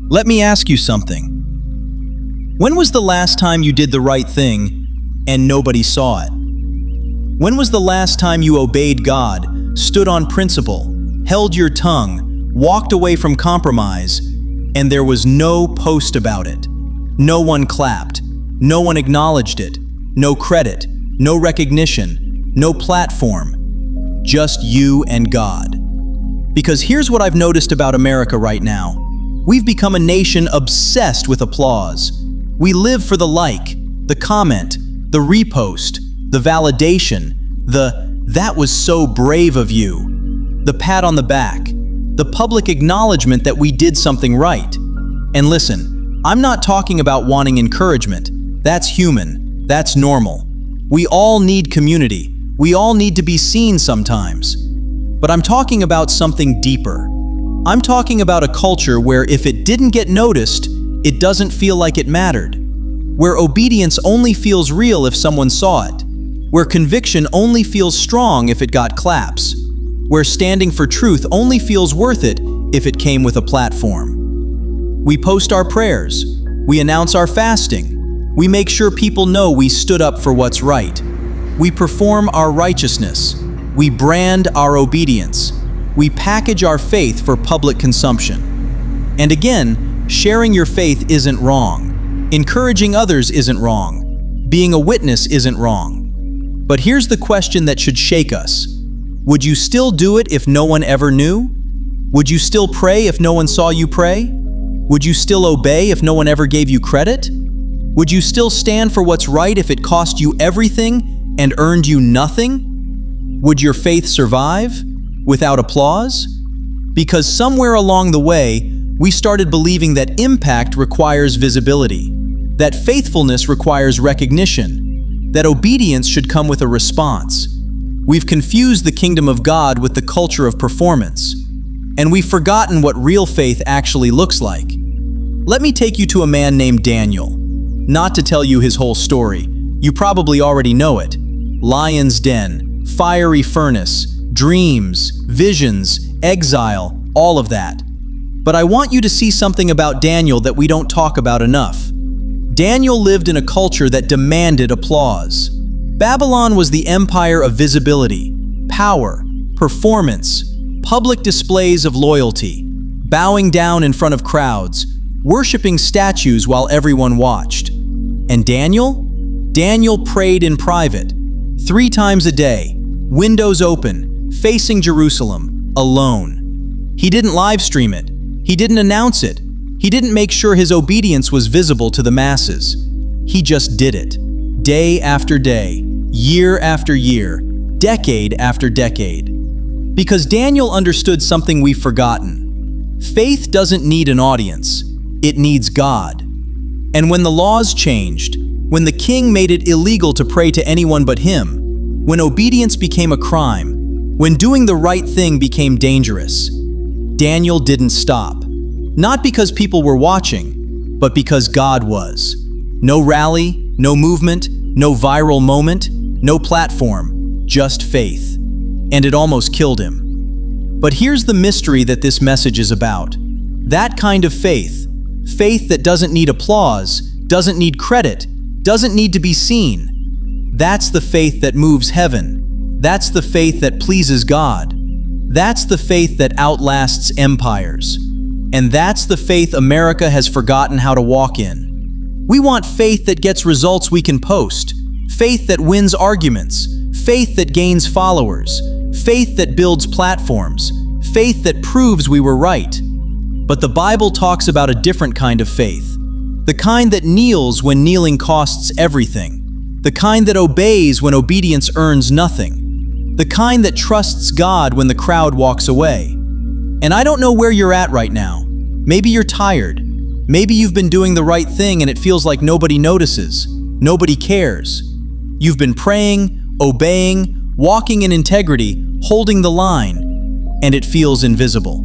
Let me ask you something. When was the last time you did the right thing and nobody saw it? When was the last time you obeyed God, stood on principle, held your tongue, walked away from compromise, and there was no post about it? No one clapped, no one acknowledged it, no credit, no recognition, no platform, just you and God. Because here's what I've noticed about America right now. We've become a nation obsessed with applause. We live for the like, the comment, the repost, the validation, "that was so brave of you," the pat on the back, the public acknowledgement that we did something right. And listen, I'm not talking about wanting encouragement. That's human. That's normal. We all need community. We all need to be seen sometimes. But I'm talking about something deeper. I'm talking about a culture where if it didn't get noticed, it doesn't feel like it mattered. Where obedience only feels real if someone saw it. Where conviction only feels strong if it got claps. Where standing for truth only feels worth it if it came with a platform. We post our prayers. We announce our fasting. We make sure people know we stood up for what's right. We perform our righteousness. We brand our obedience. We package our faith for public consumption. And again, sharing your faith isn't wrong. Encouraging others isn't wrong. Being a witness isn't wrong. But here's the question that should shake us. Would you still do it if no one ever knew? Would you still pray if no one saw you pray? Would you still obey if no one ever gave you credit? Would you still stand for what's right if it cost you everything and earned you nothing? Would your faith survive without applause? Because somewhere along the way, we started believing that impact requires visibility, that faithfulness requires recognition, that obedience should come with a response. We've confused the kingdom of God with the culture of performance, and we've forgotten what real faith actually looks like. Let me take you to a man named Daniel. Not to tell you his whole story, you probably already know it. Lion's den, fiery furnace, dreams, visions, exile, all of that. But I want you to see something about Daniel that we don't talk about enough. Daniel lived in a culture that demanded applause. Babylon was the empire of visibility, power, performance, public displays of loyalty, bowing down in front of crowds, worshiping statues while everyone watched. And Daniel? Daniel prayed in private, 3 times a day, windows open, facing Jerusalem, alone. He didn't live stream it. He didn't announce it. He didn't make sure his obedience was visible to the masses. He just did it, day after day, year after year, decade after decade. Because Daniel understood something we've forgotten. Faith doesn't need an audience. It needs God. And when the laws changed, when the king made it illegal to pray to anyone but him, when obedience became a crime, when doing the right thing became dangerous, Daniel didn't stop. Not because people were watching, but because God was. No rally, no movement, no viral moment, no platform, just faith. And it almost killed him. But here's the mystery that this message is about. That kind of faith, faith that doesn't need applause, doesn't need credit, doesn't need to be seen. That's the faith that moves heaven. That's the faith that pleases God. That's the faith that outlasts empires. And that's the faith America has forgotten how to walk in. We want faith that gets results we can post, faith that wins arguments, faith that gains followers, faith that builds platforms, faith that proves we were right. But the Bible talks about a different kind of faith, the kind that kneels when kneeling costs everything, the kind that obeys when obedience earns nothing, the kind that trusts God when the crowd walks away. And I don't know where you're at right now. Maybe you're tired. Maybe you've been doing the right thing and it feels like nobody notices, nobody cares. You've been praying, obeying, walking in integrity, holding the line, and it feels invisible.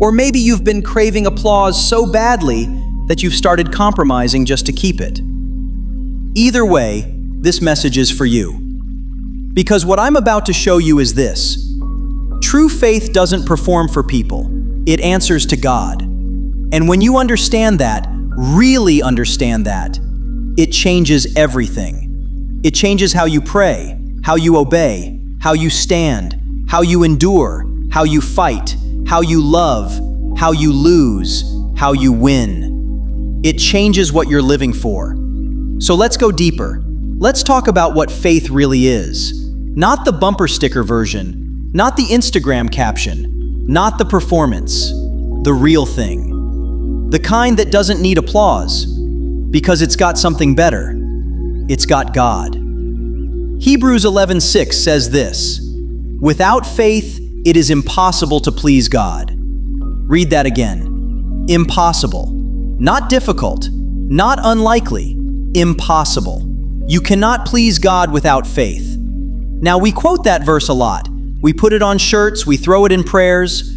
Or maybe you've been craving applause so badly that you've started compromising just to keep it. Either way, this message is for you. Because what I'm about to show you is this. True faith doesn't perform for people. It answers to God. And when you understand that, really understand that, it changes everything. It changes how you pray, how you obey, how you stand, how you endure, how you fight, how you love, how you lose, how you win. It changes what you're living for. So let's go deeper. Let's talk about what faith really is. Not the bumper sticker version, not the Instagram caption, not the performance, the real thing. The kind that doesn't need applause, because it's got something better. It's got God. Hebrews 11:6 says this, "Without faith, it is impossible to please God." Read that again. Impossible. Not difficult, not unlikely, impossible. You cannot please God without faith. Now, we quote that verse a lot. We put it on shirts, we throw it in prayers,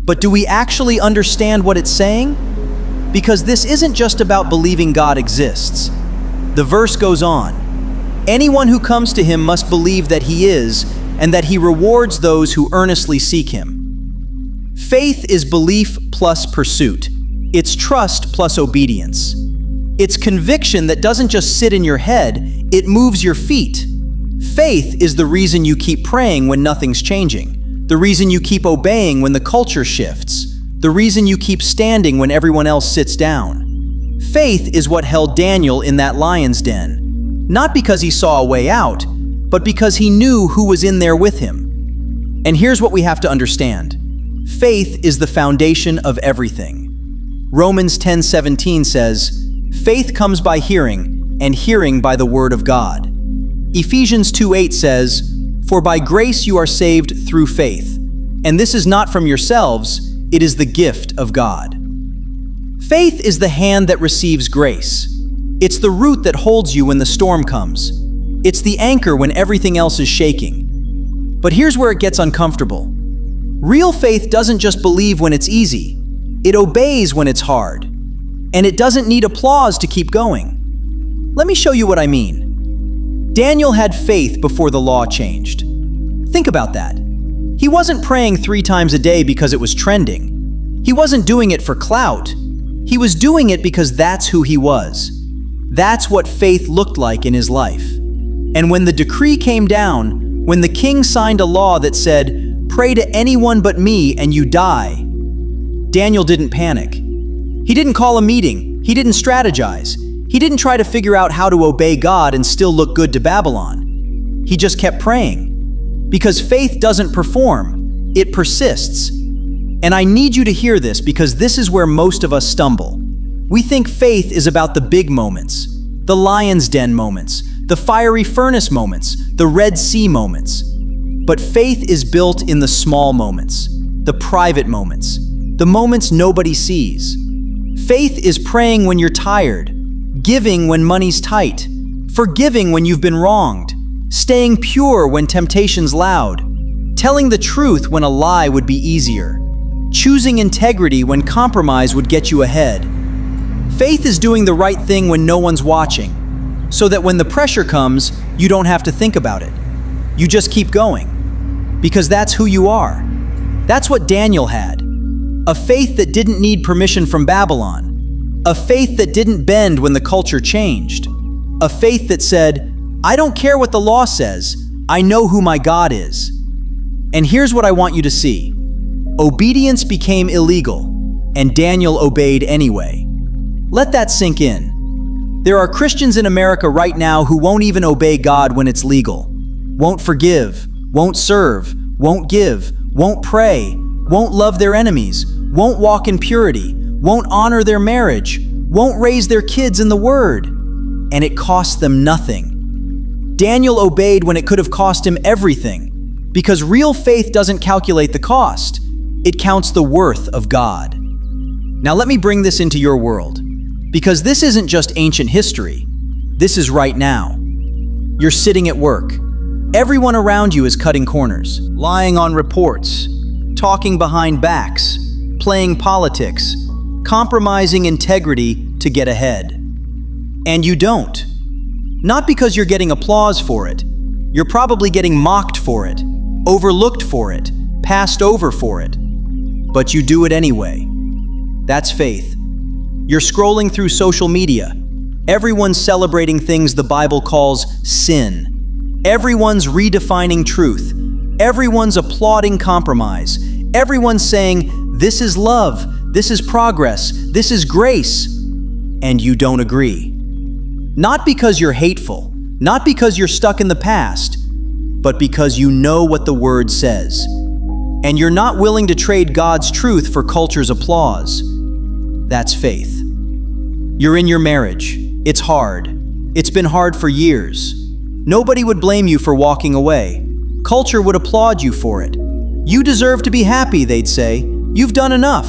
but do we actually understand what it's saying? Because this isn't just about believing God exists. The verse goes on. Anyone who comes to him must believe that he is, and that he rewards those who earnestly seek him. Faith is belief plus pursuit. It's trust plus obedience. It's conviction that doesn't just sit in your head, it moves your feet. Faith is the reason you keep praying when nothing's changing, the reason you keep obeying when the culture shifts, the reason you keep standing when everyone else sits down. Faith is what held Daniel in that lion's den, not because he saw a way out, but because he knew who was in there with him. And here's what we have to understand. Faith is the foundation of everything. Romans 10:17 says, "Faith comes by hearing, and hearing by the word of God." Ephesians 2:8 says, "For by grace you are saved through faith, and this is not from yourselves, it is the gift of God." Faith is the hand that receives grace. It's the root that holds you when the storm comes. It's the anchor when everything else is shaking. But here's where it gets uncomfortable. Real faith doesn't just believe when it's easy. It obeys when it's hard. And it doesn't need applause to keep going. Let me show you what I mean. Daniel had faith before the law changed. Think about that. He wasn't praying 3 times a day because it was trending. He wasn't doing it for clout. He was doing it because that's who he was. That's what faith looked like in his life. And when the decree came down, when the king signed a law that said, "Pray to anyone but me and you die," Daniel didn't panic. He didn't call a meeting. He didn't strategize. He didn't try to figure out how to obey God and still look good to Babylon. He just kept praying. Because faith doesn't perform, it persists. And I need you to hear this because this is where most of us stumble. We think faith is about the big moments, the lion's den moments, the fiery furnace moments, the Red Sea moments. But faith is built in the small moments, the private moments, the moments nobody sees. Faith is praying when you're tired, giving when money's tight, forgiving when you've been wronged, staying pure when temptation's loud, telling the truth when a lie would be easier, choosing integrity when compromise would get you ahead. Faith is doing the right thing when no one's watching, so that when the pressure comes, you don't have to think about it. You just keep going, because that's who you are. That's what Daniel had. A faith that didn't need permission from Babylon. A faith that didn't bend when the culture changed. A faith that said, "I don't care what the law says, I know who my God is." And here's what I want you to see. Obedience became illegal, and Daniel obeyed anyway. Let that sink in. There are Christians in America right now who won't even obey God when it's legal. Won't forgive, won't serve, won't give, won't pray, won't love their enemies, won't walk in purity, won't honor their marriage, won't raise their kids in the Word. And it costs them nothing. Daniel obeyed when it could have cost him everything, because real faith doesn't calculate the cost. It counts the worth of God. Now let me bring this into your world, because this isn't just ancient history. This is right now. You're sitting at work. Everyone around you is cutting corners, lying on reports, talking behind backs, playing politics, compromising integrity to get ahead. And you don't. Not because you're getting applause for it. You're probably getting mocked for it, overlooked for it, passed over for it. But you do it anyway. That's faith. You're scrolling through social media. Everyone's celebrating things the Bible calls sin. Everyone's redefining truth. Everyone's applauding compromise. Everyone's saying, this is love, this is progress, this is grace. And you don't agree. Not because you're hateful, not because you're stuck in the past, but because you know what the Word says. And you're not willing to trade God's truth for culture's applause. That's faith. You're in your marriage. It's hard. It's been hard for years. Nobody would blame you for walking away. Culture would applaud you for it. You deserve to be happy, they'd say. You've done enough.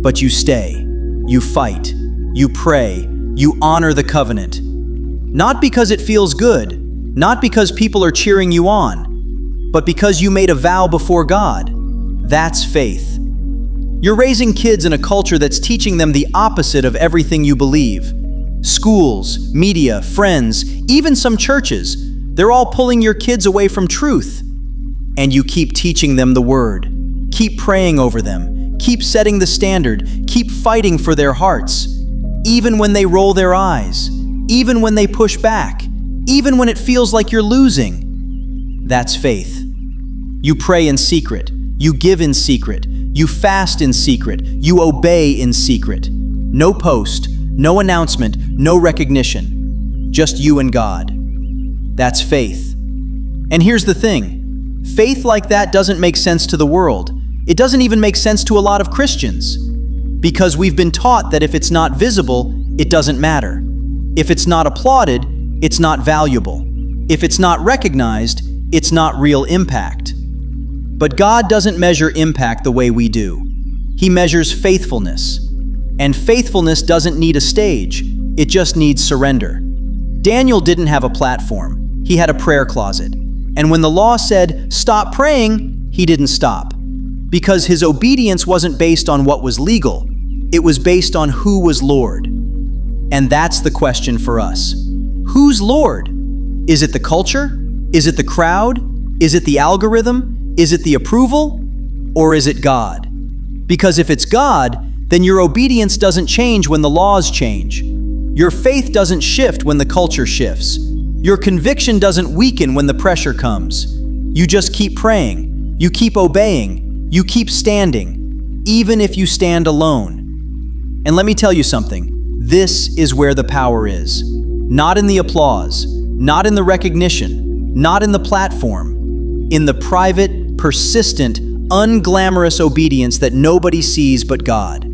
But you stay. You fight. You pray. You honor the covenant. Not because it feels good, not because people are cheering you on, but because you made a vow before God. That's faith. You're raising kids in a culture that's teaching them the opposite of everything you believe. Schools, media, friends, even some churches, they're all pulling your kids away from truth. And you keep teaching them the Word. Keep praying over them. Keep setting the standard. Keep fighting for their hearts. Even when they roll their eyes. Even when they push back. Even when it feels like you're losing. That's faith. You pray in secret. You give in secret. You fast in secret. You obey in secret. No post, no announcement, no recognition. Just you and God. That's faith. And here's the thing. Faith like that doesn't make sense to the world. It doesn't even make sense to a lot of Christians. Because we've been taught that if it's not visible, it doesn't matter. If it's not applauded, it's not valuable. If it's not recognized, it's not real impact. But God doesn't measure impact the way we do. He measures faithfulness. And faithfulness doesn't need a stage. It just needs surrender. Daniel didn't have a platform. He had a prayer closet. And when the law said, stop praying, he didn't stop. Because his obedience wasn't based on what was legal. It was based on who was Lord. And that's the question for us. Who's Lord? Is it the culture? Is it the crowd? Is it the algorithm? Is it the approval? Or is it God? Because if it's God, then your obedience doesn't change when the laws change. Your faith doesn't shift when the culture shifts. Your conviction doesn't weaken when the pressure comes. You just keep praying. You keep obeying. You keep standing, even if you stand alone. And let me tell you something. This is where the power is. Not in the applause, not in the recognition, not in the platform. In the private, persistent, unglamorous obedience that nobody sees but God.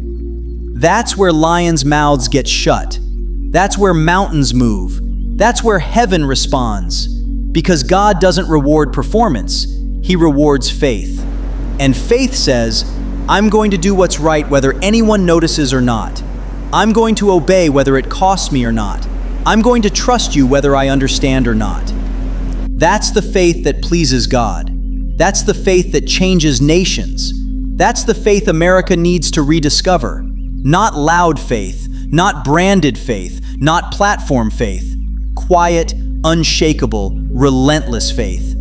That's where lions' mouths get shut. That's where mountains move. That's where heaven responds. Because God doesn't reward performance, He rewards faith. And faith says, I'm going to do what's right whether anyone notices or not. I'm going to obey whether it costs me or not. I'm going to trust you whether I understand or not. That's the faith that pleases God. That's the faith that changes nations. That's the faith America needs to rediscover. Not loud faith, not branded faith, not platform faith. Quiet, unshakable, relentless faith.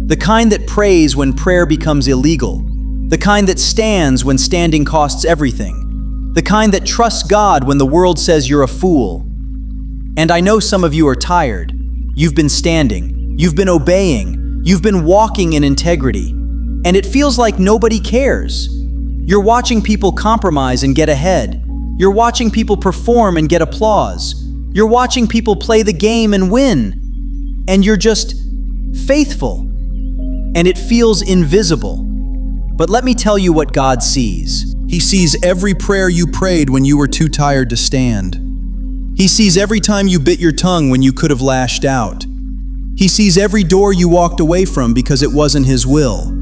The kind that prays when prayer becomes illegal. The kind that stands when standing costs everything. The kind that trusts God when the world says you're a fool. And I know some of you are tired. You've been standing. You've been obeying. You've been walking in integrity. And it feels like nobody cares. You're watching people compromise and get ahead. You're watching people perform and get applause. You're watching people play the game and win. And you're just faithful. And it feels invisible. But let me tell you what God sees. He sees every prayer you prayed when you were too tired to stand. He sees every time you bit your tongue when you could have lashed out. He sees every door you walked away from because it wasn't His will.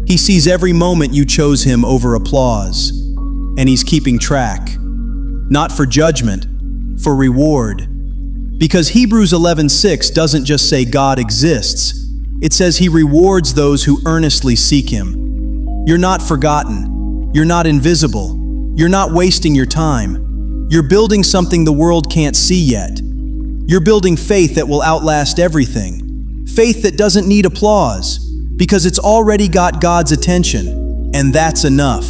He sees every moment you chose Him over applause. And He's keeping track. Not for judgment, for reward. Because Hebrews 11:6 doesn't just say God exists. It says He rewards those who earnestly seek Him. You're not forgotten. You're not invisible. You're not wasting your time. You're building something the world can't see yet. You're building faith that will outlast everything. Faith that doesn't need applause, because it's already got God's attention, and that's enough.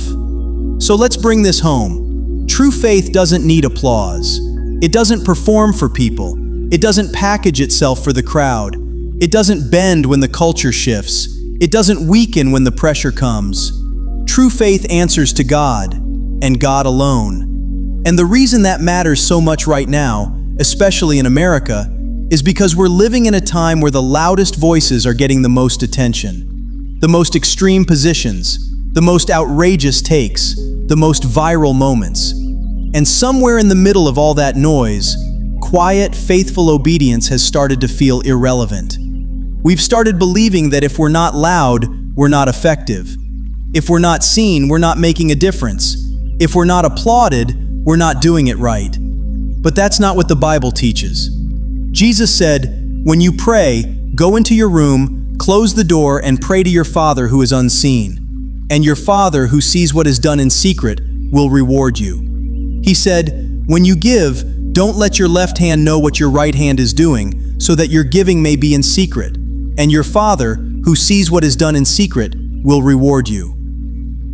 So let's bring this home. True faith doesn't need applause. It doesn't perform for people. It doesn't package itself for the crowd. It doesn't bend when the culture shifts. It doesn't weaken when the pressure comes. True faith answers to God, and God alone. And the reason that matters so much right now, especially in America, is because we're living in a time where the loudest voices are getting the most attention. The most extreme positions, the most outrageous takes, the most viral moments. And somewhere in the middle of all that noise, quiet, faithful obedience has started to feel irrelevant. We've started believing that if we're not loud, we're not effective. If we're not seen, we're not making a difference. If we're not applauded, we're not doing it right. But that's not what the Bible teaches. Jesus said, when you pray, go into your room, close the door, and pray to your Father who is unseen. And your Father who sees what is done in secret will reward you. He said, when you give, don't let your left hand know what your right hand is doing, so that your giving may be in secret. And your Father, who sees what is done in secret, will reward you.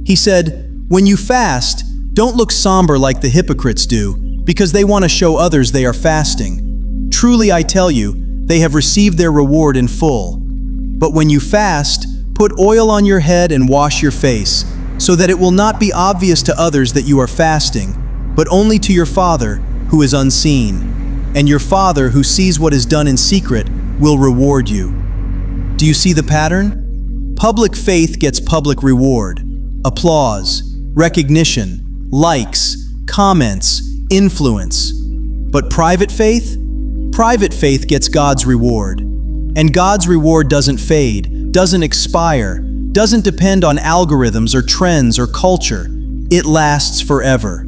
He said, when you fast, don't look somber like the hypocrites do, because they want to show others they are fasting. Truly I tell you, they have received their reward in full. But when you fast, put oil on your head and wash your face, so that it will not be obvious to others that you are fasting, but only to your Father who is unseen. And your Father who sees what is done in secret will reward you. Do you see the pattern? Public faith gets public reward, applause, recognition, likes, comments, influence. But private faith? Private faith gets God's reward. And God's reward doesn't fade, doesn't expire, doesn't depend on algorithms or trends or culture. It lasts forever.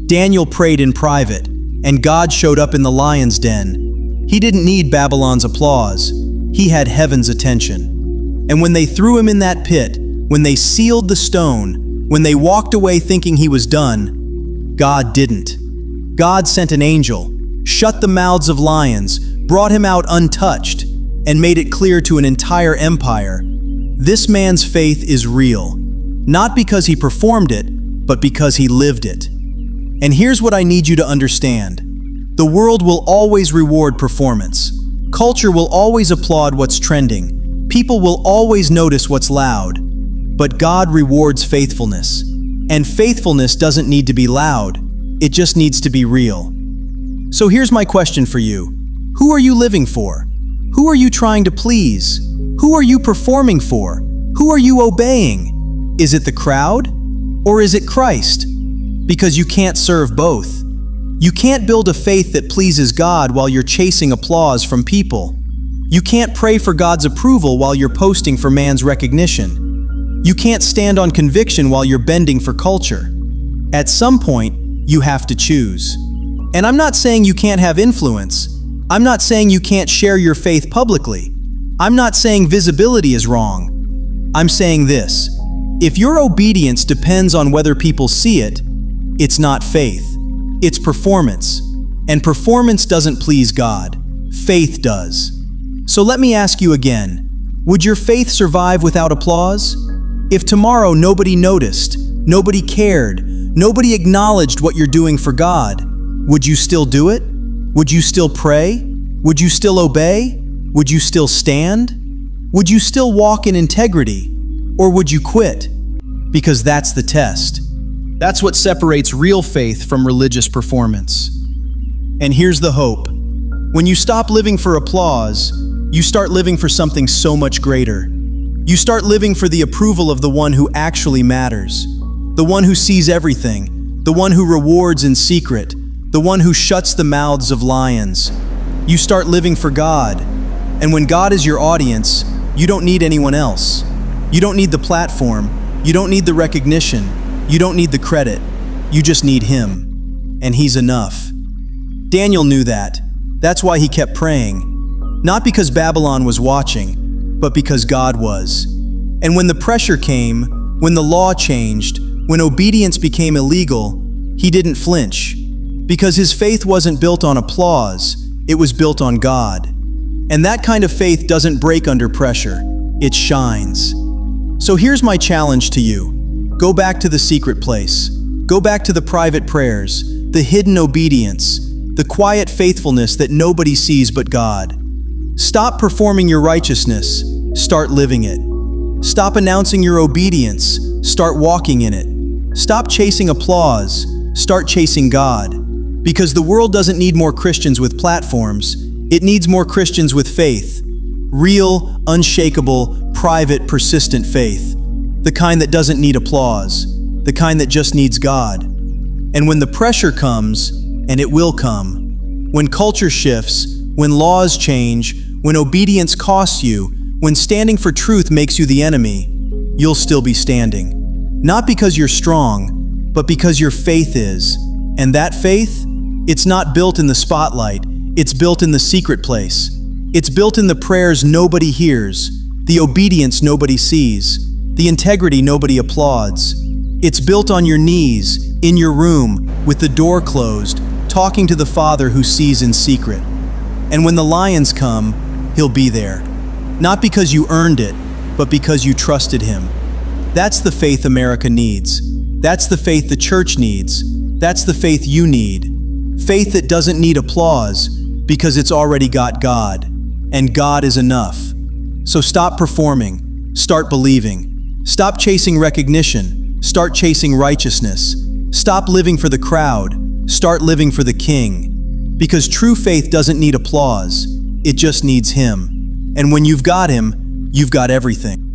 Daniel prayed in private, and God showed up in the lion's den. He didn't need Babylon's applause. He had heaven's attention. And when they threw him in that pit, when they sealed the stone, when they walked away thinking he was done, God didn't. God sent an angel, shut the mouths of lions, brought him out untouched, and made it clear to an entire empire, this man's faith is real, not because he performed it, but because he lived it. And here's what I need you to understand. The world will always reward performance. Culture will always applaud what's trending. People will always notice what's loud. But God rewards faithfulness. And faithfulness doesn't need to be loud. It just needs to be real. So here's my question for you. Who are you living for? Who are you trying to please? Who are you performing for? Who are you obeying? Is it the crowd? Or is it Christ? Because you can't serve both. You can't build a faith that pleases God while you're chasing applause from people. You can't pray for God's approval while you're posting for man's recognition. You can't stand on conviction while you're bending for culture. At some point, you have to choose. And I'm not saying you can't have influence. I'm not saying you can't share your faith publicly. I'm not saying visibility is wrong. I'm saying this. If your obedience depends on whether people see it, it's not faith. It's performance. And performance doesn't please God. Faith does. So let me ask you again. Would your faith survive without applause? If tomorrow nobody noticed, nobody cared, nobody acknowledged what you're doing for God, would you still do it? Would you still pray? Would you still obey? Would you still stand? Would you still walk in integrity? Or would you quit? Because that's the test. That's what separates real faith from religious performance. And here's the hope. When you stop living for applause, you start living for something so much greater. You start living for the approval of the one who actually matters, the one who sees everything, the one who rewards in secret, the one who shuts the mouths of lions. You start living for God. And when God is your audience, you don't need anyone else. You don't need the platform. You don't need the recognition. You don't need the credit. You just need Him. And He's enough. Daniel knew that. That's why he kept praying. Not because Babylon was watching, but because God was. And when the pressure came, when the law changed, when obedience became illegal, he didn't flinch. Because his faith wasn't built on applause, it was built on God. And that kind of faith doesn't break under pressure, it shines. So here's my challenge to you. Go back to the secret place. Go back to the private prayers, the hidden obedience, the quiet faithfulness that nobody sees but God. Stop performing your righteousness, start living it. Stop announcing your obedience, start walking in it. Stop chasing applause, start chasing God. Because the world doesn't need more Christians with platforms, it needs more Christians with faith. Real, unshakable, private, persistent faith. The kind that doesn't need applause, the kind that just needs God. And when the pressure comes, and it will come, when culture shifts, when laws change, when obedience costs you, when standing for truth makes you the enemy, you'll still be standing. Not because you're strong, but because your faith is. And that faith, it's not built in the spotlight, it's built in the secret place. It's built in the prayers nobody hears, the obedience nobody sees, the integrity nobody applauds. It's built on your knees, in your room, with the door closed, talking to the Father who sees in secret. And when the lions come, He'll be there. Not because you earned it, but because you trusted Him. That's the faith America needs. That's the faith the church needs. That's the faith you need. Faith that doesn't need applause, because it's already got God. And God is enough. So stop performing. Start believing. Stop chasing recognition. Start chasing righteousness. Stop living for the crowd. Start living for the King. Because true faith doesn't need applause. It just needs Him. And when you've got Him, you've got everything.